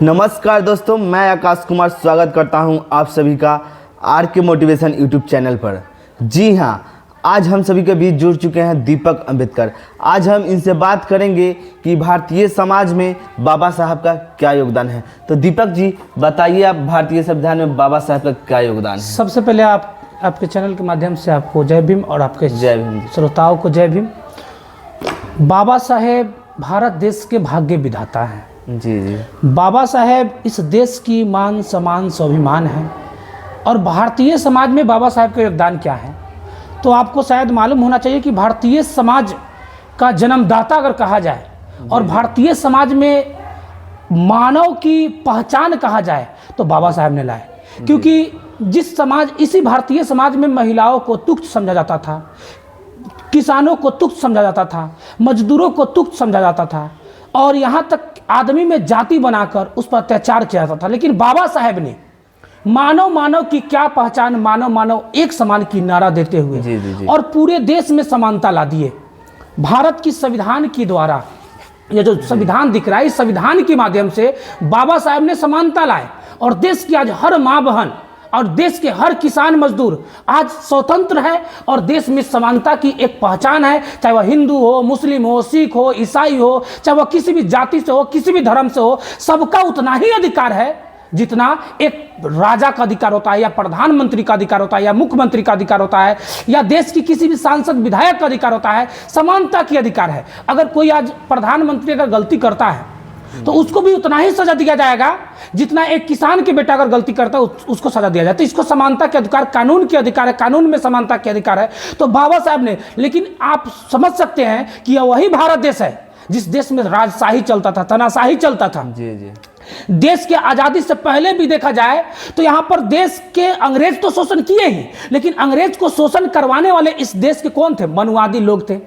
नमस्कार दोस्तों, मैं आकाश कुमार स्वागत करता हूं आप सभी का आर के मोटिवेशन यूट्यूब चैनल पर। जी हां, आज हम सभी के बीच जुड़ चुके हैं दीपक अंबेडकर। आज हम इनसे बात करेंगे कि भारतीय समाज में बाबा साहब का क्या योगदान है। तो दीपक जी बताइए, आप भारतीय संविधान में बाबा साहब का क्या योगदान है। सबसे पहले आपके चैनल के माध्यम से आपको जय भीम और आपके जय भीम श्रोताओं को जय भीम। बाबा साहेब भारत देश के भाग्य विधाता हैं। जी जी। बाबा साहेब इस देश की मान सम्मान स्वाभिमान है। और भारतीय समाज में बाबा साहेब का योगदान क्या है, तो आपको शायद मालूम होना चाहिए कि भारतीय समाज का जन्मदाता अगर कहा जाए और भारतीय समाज में मानव की पहचान कहा जाए तो बाबा साहेब ने लाए। क्योंकि इसी भारतीय समाज में महिलाओं को तुच्छ समझा जाता था, किसानों को तुच्छ समझा जाता था, मजदूरों को तुच्छ समझा जाता था और यहाँ तक आदमी में जाति बनाकर उस पर अत्याचार किया जाता था। लेकिन बाबा साहेब ने मानव मानव की क्या पहचान, मानव मानव एक समान की नारा देते हुए जी। और पूरे देश में समानता ला दिए। भारत की संविधान के द्वारा ये जो संविधान दिख रहा है, इस संविधान के माध्यम से बाबा साहेब ने समानता लाए और देश की आज हर माँ बहन और देश के हर किसान मजदूर आज स्वतंत्र है और देश में समानता की एक पहचान है। चाहे वह हिंदू हो, मुस्लिम हो, सिख हो, ईसाई हो, चाहे वह किसी भी जाति से हो, किसी भी धर्म से हो, सबका उतना ही अधिकार है जितना एक राजा का अधिकार होता है या प्रधानमंत्री का अधिकार होता है या मुख्यमंत्री का अधिकार होता है या देश की किसी भी सांसद विधायक का अधिकार होता है। समानता की अधिकार है। अगर कोई आज प्रधानमंत्री अगर गलती करता है तो उसको भी उतना ही सजा दिया जाएगा जितना एक किसान के बेटा अगर गलती करता है उसको सजा दिया जाए। तो इसको समानता के अधिकार, कानून के अधिकार है, कानून में समानता के अधिकार है। तो बाबा साहब ने, लेकिन आप समझ सकते हैं कि यह वही भारत देश है जिस देश में राजशाही चलता था, तानाशाही चलता था। जी जी। देश के आजादी से पहले भी देखा जाए तो यहां पर देश के अंग्रेज तो शोषण किए ही, लेकिन अंग्रेज को शोषण करवाने वाले इस देश के कौन थे? मनुवादी लोग थे,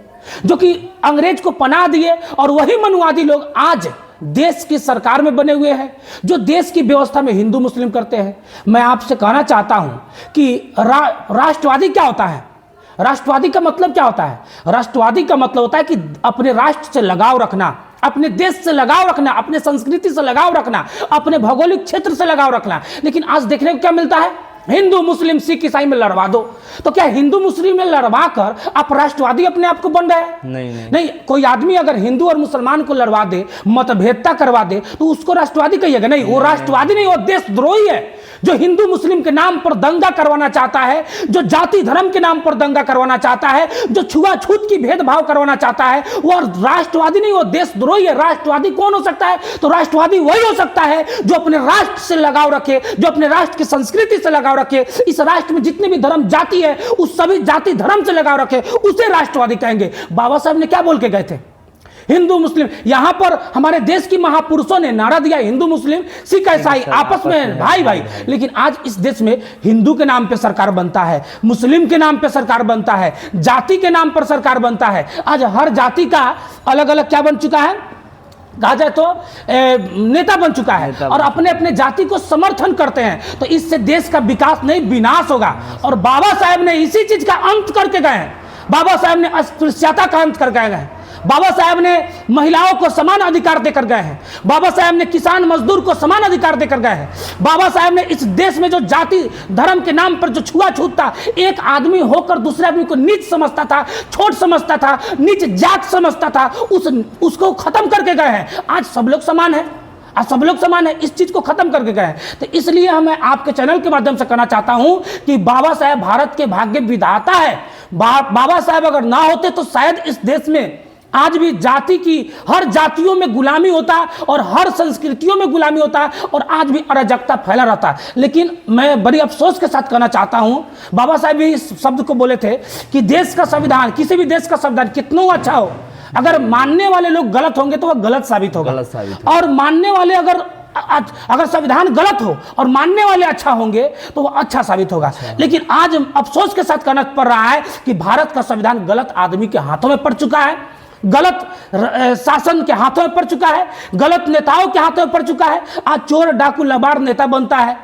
जो कि अंग्रेज को पनाह दिए। और वही मनुवादी लोग आज देश की सरकार में बने हुए हैं, जो देश की व्यवस्था में हिंदू मुस्लिम करते हैं। मैं आपसे कहना चाहता हूं कि राष्ट्रवादी क्या होता है? राष्ट्रवादी का मतलब क्या होता है? राष्ट्रवादी का मतलब होता है कि अपने राष्ट्र से लगाव रखना, अपने देश से लगाव रखना, अपने संस्कृति से लगाव रखना, अपने भौगोलिक क्षेत्र से लगाव रखना। लेकिन आज देखने को क्या मिलता है? हिंदू मुस्लिम सिख ईसाई में लड़वा दो। तो क्या हिंदू मुस्लिम में लड़वा कर आप राष्ट्रवादी अपने आप को बन रहे हैं? नहीं। कोई आदमी अगर हिंदू और मुसलमान को लड़वा दे, मतभेदता करवा दे, तो उसको राष्ट्रवादी कहिएगा? नहीं, वो राष्ट्रवादी नहीं, वो देशद्रोही है। जो हिंदू मुस्लिम के नाम पर दंगा करवाना चाहता है, जो जाति धर्म के नाम पर दंगा करवाना चाहता है, जो छुआछूत की भेदभाव करवाना चाहता है, वो राष्ट्रवादी नहीं, वो देशद्रोही है। राष्ट्रवादी कौन हो सकता है? तो राष्ट्रवादी वही हो सकता है जो अपने राष्ट्र से लगाव रखे, जो अपने राष्ट्र की संस्कृति से लगाव रखे, इस राष्ट्र में जितने भी धर्म जाति है उस सभी जाति धर्म से लगाव रखे, उसे राष्ट्रवादी कहेंगे। बाबा साहब ने क्या बोल के गए थे? हिंदू मुस्लिम। यहां पर हमारे देश की महापुरुषों ने नारा दिया, हिंदू मुस्लिम सिख ईसाई आपस में भाई भाई। लेकिन आज इस देश में हिंदू के नाम पे सरकार बनता है, मुस्लिम के नाम पे सरकार बनता है, जाति के नाम पर सरकार बनता है। आज हर जाति का अलग अलग क्या बन चुका है, कहा जाए तो नेता बन चुका है और अपने अपने जाति को समर्थन करते हैं। तो इससे देश का विकास नहीं, विनाश होगा। और बाबा साहब ने इसी चीज का अंत करके गए हैं। बाबा साहब ने अस्पृश्यता का अंत कर गए हैं। बाबा साहब ने महिलाओं को समान अधिकार देकर गए हैं। बाबा साहब ने किसान मजदूर को समान अधिकार देकर गए हैं। बाबा साहब ने इस देश में जो जाति धर्म के नाम पर जो छुआछूत था, एक आदमी होकर दूसरे आदमी को नीच समझता था, छोट समझता था, नीच जात समझता था, उसको खत्म करके गए हैं। आज सब लोग समान है, आज सब लोग समान है, इस चीज को खत्म करके गए हैं। तो इसलिए मैं आपके चैनल के माध्यम से कहना चाहता हूं कि बाबा साहब भारत के भाग्य विधाता है। बाबा साहब अगर ना होते तो शायद इस देश में आज भी जाति की हर जातियों में गुलामी होता और हर संस्कृतियों में गुलामी होता और आज भी अराजकता फैला रहता। लेकिन मैं बड़ी अफसोस के साथ कहना चाहता हूं, बाबा साहब भी इस शब्द को बोले थे कि देश का संविधान, किसी भी देश का संविधान कितना अच्छा हो, अगर मानने वाले लोग गलत होंगे तो वह गलत साबित होगा। और मानने वाले अगर संविधान गलत हो और मानने वाले अच्छा होंगे तो वह अच्छा साबित होगा। लेकिन आज अफसोस के साथ कहना पड़ रहा है कि भारत का संविधान गलत आदमी के हाथों में पड़ चुका है, गलत शासन के हाथों में पड़ चुका है, गलत नेताओं के हाथों में पड़ चुका है। आज चोर डाकू लबाड़ नेता बनता है,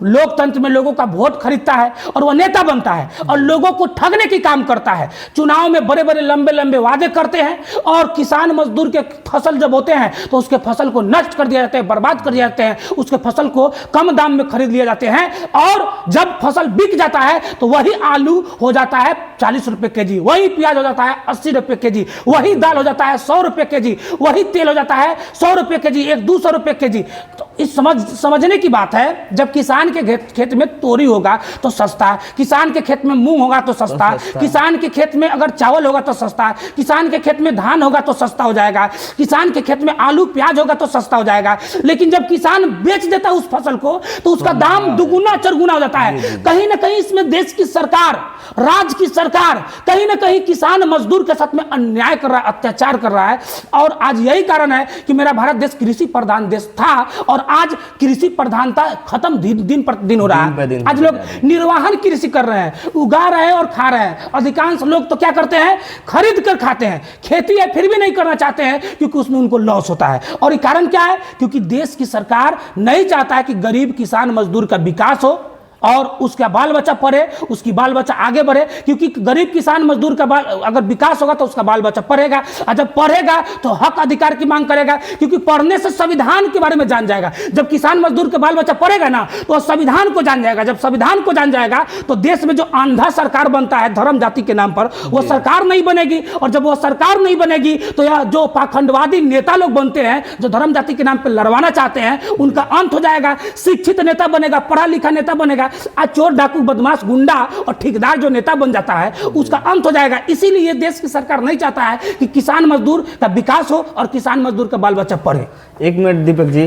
लोकतंत्र में लोगों का वोट खरीदता है और वह नेता बनता है और लोगों को ठगने की काम करता है। चुनाव में बड़े बड़े लंबे लंबे वादे करते हैं और किसान मजदूर के फसल जब होते हैं तो उसके फसल को नष्ट कर दिया जाता है, बर्बाद कर दिया जाते हैं, उसके फसल को कम दाम में खरीद लिए जाते हैं और जब फसल बिक जाता है तो वही आलू हो जाता है 40 रुपए के जी, वही प्याज हो जाता है 80 रुपए के जी, वही दाल हो जाता है 100 रुपए के जी, वही तेल हो जाता है 100 रुपए के जी, 200 रुपए के जी। तो इस समझने की बात है, जब किसान के खेत में तोरी होगा तो सस्ता, किसान के खेत में मूंग होगा तो सस्ता, किसान के खेत में अगर चावल होगा तो सस्ता, किसान के खेत में धान होगा तो सस्ता हो जाएगा, किसान के खेत में आलू प्याज होगा तो सस्ता हो जाएगा। लेकिन जब किसान बेच देता है उस फसल को तो उसका दाम दुगुना चरगुना हो जाता है। कहीं ना कहीं इसमें देश की सरकार, राज्य की सरकार कहीं ना कहीं किसान मजदूर के साथ में अन्याय कर रहा है, अत्याचार कर रहा है। और आज यही कारण है कि मेरा भारत देश कृषि प्रधान देश था और आज कृषि प्रधानता खत्म दिन पर दिन हो रहा है। आज लोग निर्वाहन कृषि कर रहे हैं, उगा रहे हैं और खा रहे हैं। अधिकांश लोग तो क्या करते हैं, खरीद कर खाते हैं, खेती है फिर भी नहीं करना चाहते हैं क्योंकि उसमें उनको लॉस होता है। और ये कारण क्या है, क्योंकि देश की सरकार नहीं चाहता है कि गरीब किसान मजदूर का विकास हो और उसका बाल बच्चा पढ़े, उसकी बाल बच्चा आगे बढ़े। क्योंकि गरीब किसान मजदूर का अगर विकास होगा तो उसका बाल बच्चा पढ़ेगा और जब पढ़ेगा तो हक अधिकार की मांग करेगा, क्योंकि पढ़ने से संविधान के बारे में जान जाएगा। जब किसान मजदूर के बाल बच्चा पढ़ेगा ना तो संविधान को जान जाएगा। जब संविधान को जान जाएगा तो देश में जो अंधा सरकार बनता है धर्म जाति के नाम पर, वो सरकार नहीं बनेगी। और जब वो सरकार नहीं बनेगी तो यह जो पाखंडवादी नेता लोग बनते हैं जो धर्म जाति के नाम पर लड़वाना चाहते हैं, उनका अंत हो जाएगा। शिक्षित नेता बनेगा, पढ़ा लिखा नेता बनेगा, आज चोर डाकू बदमाश गुंडा और ठेकेदार जो नेता बन जाता है उसका अंत हो जाएगा। इसीलिए देश की सरकार नहीं चाहता है कि किसान मजदूर का विकास हो और किसान मजदूर का बाल बच्चा पढ़े। एक मिनट दीपक जी,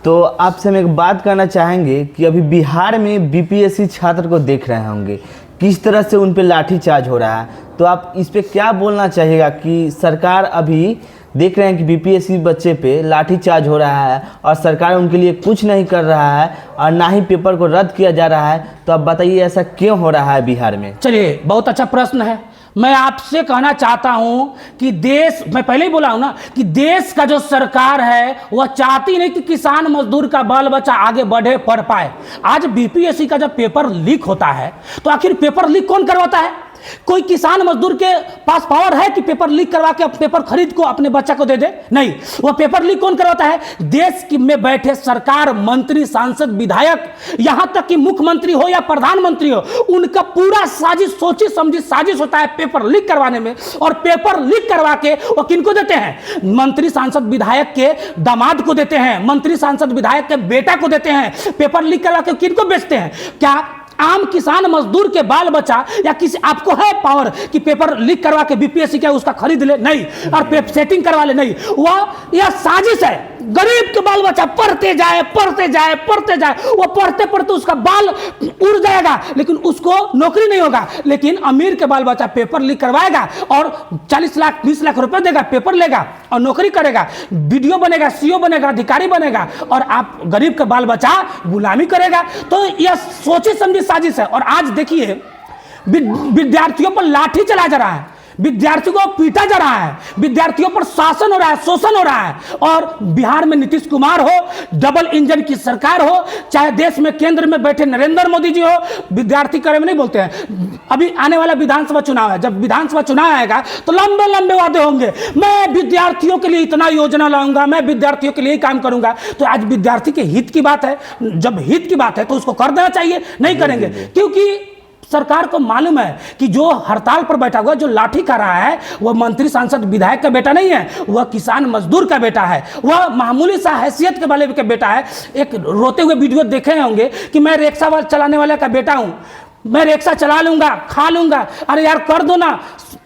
तो आपसे हम एक बात करना चाहेंगे कि अभी बिहार में बीपीएससी छात्र को देख रहे होंगे किस तरह से उन पे लाठीचार्ज हो रहा है, तो आप इस पे क्या बोलना चाहिएगा कि सरकार अभी देख रहे हैं कि बीपीएससी बच्चे पे लाठीचार्ज हो रहा है और सरकार उनके लिए कुछ नहीं कर रहा है और ना ही पेपर को रद्द किया जा रहा है, तो आप बताइए ऐसा क्यों हो रहा है बिहार में? चलिए, बहुत अच्छा प्रश्न है। मैं आपसे कहना चाहता हूं कि देश, मैं पहले ही बोला हूं ना कि देश का जो सरकार है वह चाहती नहीं कि किसान मजदूर का बाल बच्चा आगे बढ़े, पढ़ पाए। आज बीपीएससी का जब पेपर लीक होता है तो आखिर पेपर लीक कौन करवाता है? कोई किसान मजदूर के पास पावर है कि पेपर लीक करवा के पेपर खरीद को अपने बच्चा को दे दे? नहीं। वह पेपर लीक कौन करवाता है? देश में बैठे सरकार, मंत्री, सांसद, विधायक, यहां तक कि मुख्यमंत्री हो या प्रधानमंत्री हो, उनका पूरा साजिश, सोची समझी साजिश होता है पेपर लीक करवाने में। और पेपर लीक करवा के वो किनको देते हैं? मंत्री, सांसद, विधायक के दामाद को देते हैं, मंत्री, सांसद, विधायक के बेटा को देते हैं। पेपर लीक करवा के किनको बेचते हैं? क्या आम किसान मजदूर के बाल बच्चा या किसी, आपको है पावर कि पेपर लीक करवा के बीपीएससी क्या उसका खरीद ले? नहीं। और सेटिंग करवा ले? नहीं। वह यह साजिश है। गरीब के बाल बच्चा पढ़ते जाए, पढ़ते जाए, पढ़ते जाए, वो पढ़ते पढ़ते उसका बाल उड़ जाएगा लेकिन उसको नौकरी नहीं होगा। लेकिन अमीर के बाल बच्चा पेपर लीक करवाएगा और 40 लाख 20 लाख रुपए देगा, पेपर लेगा और नौकरी करेगा, वीडियो बनेगा, सीओ बनेगा, अधिकारी बनेगा, और आप गरीब का बाल बच्चा गुलामी करेगा। तो यह सोची समझी साजिश है। और आज देखिए विद्यार्थियों पर लाठी चलाया जा रहा है, विद्यार्थियों को पीटा जा रहा है, विद्यार्थियों पर शासन हो रहा है, शोषण हो रहा है। और बिहार में नीतीश कुमार हो, डबल इंजन की सरकार हो, चाहे देश में केंद्र में बैठे नरेंद्र मोदी जी हो, विद्यार्थी करे में नहीं बोलते हैं। अभी आने वाला विधानसभा चुनाव है, जब विधानसभा चुनाव आएगा तो लंबे लंबे वादे होंगे, मैं विद्यार्थियों के लिए इतना योजना लाऊंगा, मैं विद्यार्थियों के लिए काम करूंगा। तो आज विद्यार्थी के हित की बात है, जब हित की बात है तो उसको कर देना चाहिए। नहीं करेंगे क्योंकि सरकार को मालूम है कि जो हड़ताल पर बैठा हुआ, जो लाठी खा रहा है, वह मंत्री, सांसद, विधायक का बेटा नहीं है, वह किसान मजदूर का बेटा है, वह मामूली सा हैसियत के वाले का बेटा है। एक रोते हुए वीडियो देखे होंगे कि मैं रिक्शा चलाने वाले का बेटा हूं, मैं रिक्शा चला लूंगा, खा लूंगा, अरे यार कर दो ना।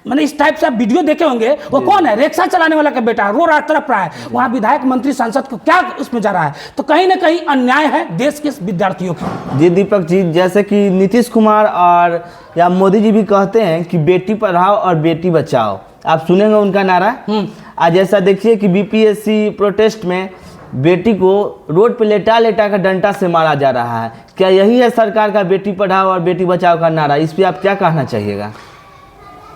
मैंने इस टाइप से आप वीडियो देखे होंगे। वो कौन है? रिक्शा चलाने वाला का बेटा, रो रहा, तड़प रहा है। वहां विधायक, मंत्री, सांसद को क्या उसमें जा रहा है? तो कहीं ना कहीं अन्याय है देश के विद्यार्थियों की। जी दीपक जी, जैसे कि नीतीश कुमार और या मोदी जी भी कहते हैं कि बेटी पढ़ाओ और बेटी बचाओ, आप सुनेंगे उनका नारा। आज जैसा देखिए कि बीपीएससी प्रोटेस्ट में बेटी को रोड पे लेटा लेटा कर डंडा से मारा जा रहा है। क्या यही है सरकार का बेटी पढ़ाओ और बेटी बचाओ का नारा? इस पे आप क्या कहना चाहिएगा?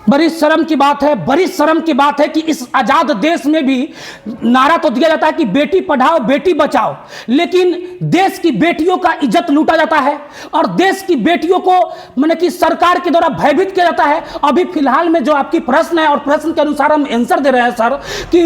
बड़ी शर्म की बात है, बड़ी शर्म की बात है कि इस आजाद देश में भी नारा तो दिया जाता है कि बेटी पढ़ाओ बेटी बचाओ, लेकिन देश की बेटियों का इज्जत लूटा जाता है और देश की बेटियों को माने कि सरकार के द्वारा भयभीत किया जाता है। अभी फिलहाल में जो आपकी प्रश्न है और प्रश्न के अनुसार हम आंसर दे रहे हैं सर, कि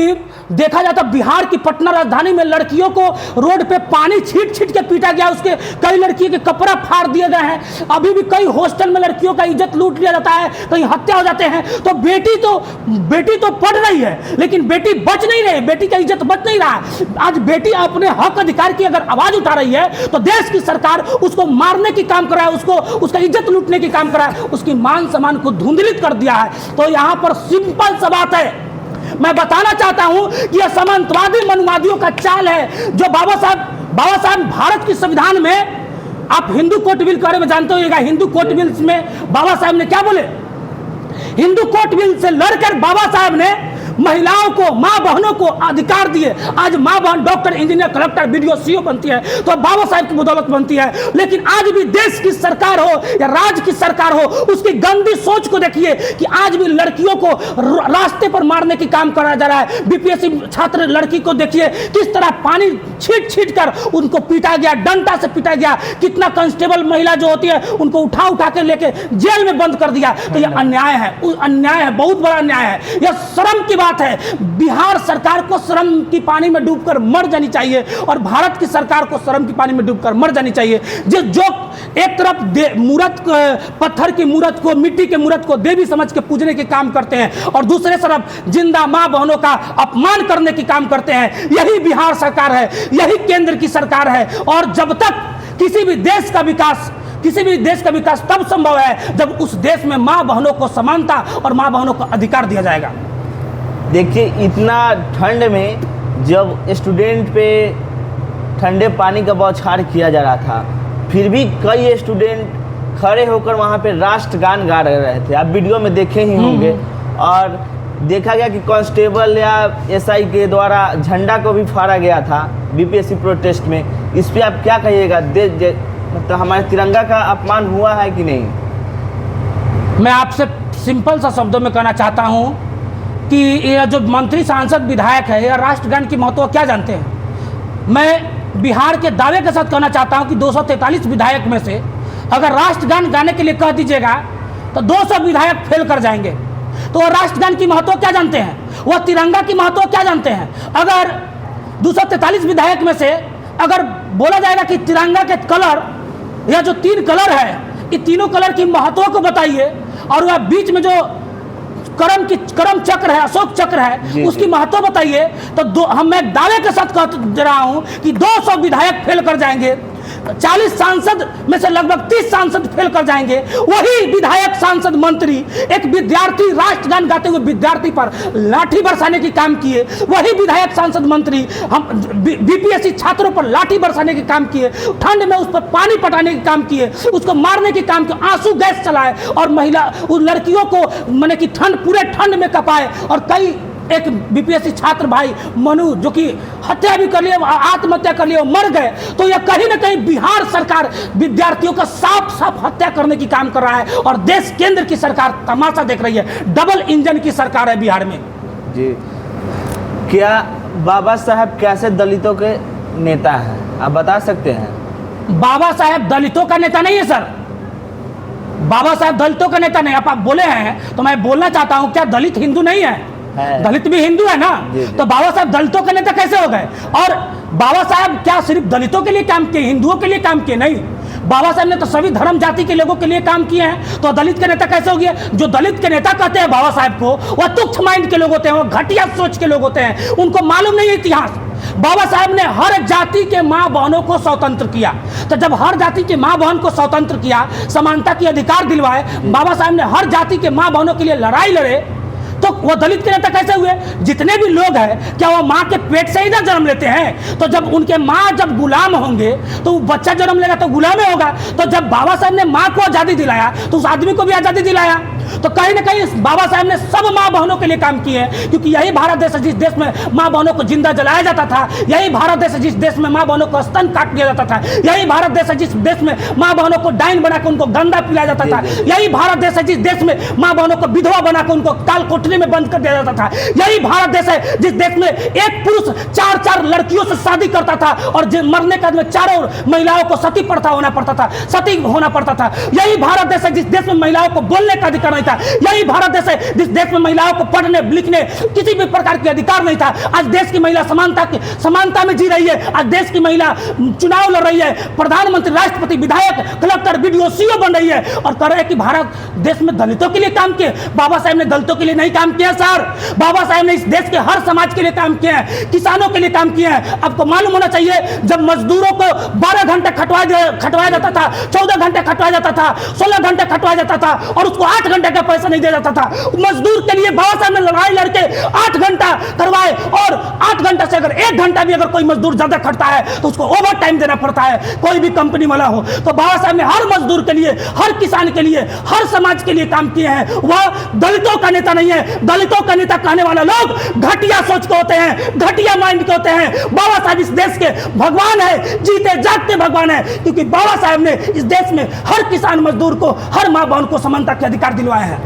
देखा जाता बिहार की पटना राजधानी में लड़कियों को रोड पे पानी छीट छीट के पीटा गया, उसके कई लड़कियों के कपड़ा फाड़ दिए गए हैं। अभी भी कई हॉस्टल में लड़कियों का इज्जत लूट लिया जाता है, कहीं हत्या हो जाते हैं। तो बेटी तो पढ़ रही है लेकिन बेटी बच नहीं रही, बेटी का इज्जत बच नहीं रहा। आज बेटी अपने हक अधिकार की अगर आवाज उठा रही है तो देश की सरकार उसको मारने की काम कर रहा है, उसका इज्जत लूटने की काम कर रहा है, उसकी मान सम्मान को धुंधलित कर दिया है। तो यहां पर सिंपल सा बात है, मैं बताना चाहता हूं कि यह सामंतवादी मनुवादियों का चाल है। जो बाबा साहब भारत के संविधान में, आप हिंदू कोर्ट बिल के बारे में जानते होगा, हिंदू कोर्ट बिल में बाबा साहब ने क्या बोले, हिंदू कोर्ट बिल से लड़कर बाबा साहब ने महिलाओं को, मां बहनों को अधिकार दिए। आज मां बहन doctor, engineer, collector, BDO, CO बनती है तो बाबा साहब की बदौलत बनती है। लेकिन आज भी देश की सरकार हो या राज्य की सरकार हो, उसकी गंदी सोच को देखिए कि आज भी लड़कियों को रास्ते पर मारने की काम करा जा रहा है। बीपीएससी छात्र लड़की को देखिए किस तरह पानी छीट छीट कर उनको पीटा गया, डंडा से पीटा गया। कितना कांस्टेबल महिला जो होती है उनको उठा उठा के लेके जेल में बंद कर दिया। तो यह अन्याय है, अन्याय है, बहुत बड़ा अन्याय है। यह शर्म की बात है। बिहार सरकार को शर्म की पानी में डूबकर मर जानी चाहिए और भारत की सरकार को शर्म की पानी में डूबकर मर जानी चाहिए। जो एक तरफ मूर्त, पत्थर की मूर्त को, मिट्टी के मूर्त को देवी समझ के पूजने के काम करते हैं और दूसरे तरफ जिंदा मां बहनों का अपमान करने की काम करते हैं। यही बिहार सरकार है, यही केंद्र की सरकार है। और जब तक किसी भी देश का विकास तब संभव है जब उस देश में मां बहनों को समानता और मां बहनों को अधिकार दिया जाएगा। देखिए, इतना ठंड में जब स्टूडेंट पे ठंडे पानी का बौछार किया जा रहा था, फिर भी कई स्टूडेंट खड़े होकर वहाँ पे राष्ट्रगान गा रहे थे। आप वीडियो में देखे ही होंगे। और देखा गया कि कांस्टेबल या एसआई के द्वारा झंडा को भी फाड़ा गया था बीपीएससी प्रोटेस्ट में। इस पर आप क्या कहिएगा? मतलब हमारे तिरंगा का अपमान हुआ है कि नहीं? मैं आपसे सिंपल सा शब्दों में कहना चाहता हूँ कि यह जो मंत्री, सांसद, विधायक है, यह राष्ट्रगान की महत्व क्या जानते हैं? मैं बिहार के दावे के साथ कहना चाहता हूं कि 243 विधायक में से अगर राष्ट्रगान गाने के लिए कह दीजिएगा तो 200 विधायक फेल कर जाएंगे। तो वह राष्ट्रगान की महत्व क्या जानते हैं? वह तिरंगा की महत्व क्या जानते हैं? अगर 243 विधायक में से अगर बोला जाएगा कि तिरंगा के कलर, या जो 3 कलर है, इन तीनों कलर की महत्व को बताइए, और वह बीच में जो करम चक्र है, अशोक चक्र है, उसकी महत्व बताइए, तो मैं दावे के साथ कह रहा हूं कि 200 विधायक फेल कर जाएंगे। 40 सांसद में से लगभग 30 सांसद फेल कर जाएंगे। वही विधायक, सांसद, मंत्री एक विद्यार्थी, राष्ट्रगान गाते हुए विद्यार्थी पर लाठी बरसाने की काम किए। वही विधायक, सांसद, मंत्री हम बीपीएससी छात्रों पर लाठी बरसाने के काम किए, ठंड में उस पर पानी पटाने के काम किए, उसको मारने के काम किए, आंसू गैस चलाए और महिला उन लड़कियों को माने कि पूरे ठंड में कपाए। और कई एक बीपीएससी छात्र भाई मनु जो कि हत्या भी कर लिए, आत्महत्या कर लिए, मर गए। तो यह कहीं ना कहीं बिहार सरकार विद्यार्थियों का साफ साफ हत्या करने की काम कर रहा है और देश केंद्र की सरकार तमाशा देख रही है। डबल इंजन की सरकार है बिहार में। जी, क्या बाबा साहब कैसे दलितों के नेता हैं, आप बता सकते हैं? बाबा साहब दलितों का नेता नहीं है सर। बाबा साहब दलितों का नेता नहीं। आप बोले हैं तो मैं बोलना चाहता हूं, क्या दलित हिंदू नहीं है? दलित भी हिंदू है ना। तो बाबा साहब दलितों के नेता कैसे हो गए? और बाबा साहब क्या सिर्फ दलितों के लिए काम किए, हिंदुओं के लिए काम किए? नहीं, बाबा साहब ने तो सभी धर्म जाति के लोगों के लिए काम किए हैं। तो दलित के नेता कैसे हो गए? जो दलित के नेता कहते हैं बाबा साहब को, वह तुच्छ माइंड के लोग होते हैं, वह घटिया सोच के लोग होते हैं, उनको मालूम नहीं है इतिहास। बाबा साहब ने हर जाति के मां बहनों को स्वतंत्र किया। तो जब हर जाति के मां बहन को स्वतंत्र किया, समानता की अधिकार दिलवाए, बाबा साहब ने हर जाति के मां बहनों के लिए लड़ाई लड़े, तो वो दलित के नेता कैसे हुए? जितने भी लोग हैं क्या वो माँ के पेट से ही ना जन्म लेते हैं? तो जब उनके माँ जब गुलाम होंगे तो बच्चा जन्म लेगा तो गुलाम होगा। तो जब बाबा साहब ने माँ को आज़ादी दिलाया तो उस आदमी को भी आज़ादी दिलाया। तो कहीं ना कहीं बाबा साहब ने सब माँ बहनों के लिए काम किए हैं, क्योंकि यही भारत देश है जिस देश में माँ बहनों को जिंदा जलाया जाता था, यही भारत देश है जिस देश में माँ बहनों को स्तन काट दिया जाता था, यही भारत देश है जिस देश में माँ बहनों को डाइन बनाकर उनको गंदा पिलाया जाता था, यही भारत देश है जिस देश में माँ बहनों को विधवा बनाकर उनको काल कोठरी में बंद कर दिया जाता था, यही भारत देश है जिस देश में एक पुरुष 4-4 लड़कियों से शादी करता था और मरने के बाद में चारों महिलाओं को सती प्रथा होना पड़ता था, सती होना पड़ता था। यही भारत देश है जिस देश में महिलाओं को बोलने का अधिकार नहीं था, यही भारत देश है जिस देश में महिलाओं को पढ़ने लिखने किसी भी प्रकार के अधिकार नहीं था। आज देश की महिला समानता में जी रही है। आज देश की महिला चुनाव लड़ रही है, प्रधानमंत्री, राष्ट्रपति, विधायक, कलेक्टर, बीडीओ, सीओ बन रही है और कह रहे हैं कि भारत देश में दलितों के लिए काम किए। बाबा साहब ने दलितों के लिए नहीं काम किया सर, बाबा साहब ने इस देश के हर समाज के लिए काम किया है, किसानों के लिए काम किया है। आपको मालूम होना चाहिए, जब मजदूरों को 12 घंटे खटवाया जाता था, 14 घंटे खटवाया जाता था, 16 घंटे खटवाया जाता था और उसको 8 घंटे का पैसा नहीं दिया जाता था, मजदूर के लिए बाबा साहब ने लड़ाई लड़के 8 घंटा करवाए और 8 घंटा से अगर 1 घंटा भी अगर कोई मजदूर ज्यादा खटता है तो उसको ओवर टाइम देना पड़ता है, कोई भी कंपनी वाला हो। तो बाबा साहब ने हर मजदूर के लिए, हर किसान के लिए, हर समाज के लिए काम किए हैं। वह दलितों का नेता नहीं है। दलितों का नेता कहने वाला लोग घटिया सोच के होते हैं, घटिया माइंड के होते हैं। बाबा साहब इस देश के भगवान है, जीते जागते भगवान है, क्योंकि बाबा साहब ने इस देश में हर किसान मजदूर को, हर माँ बहन को समानता के अधिकार दिलवाए हैं।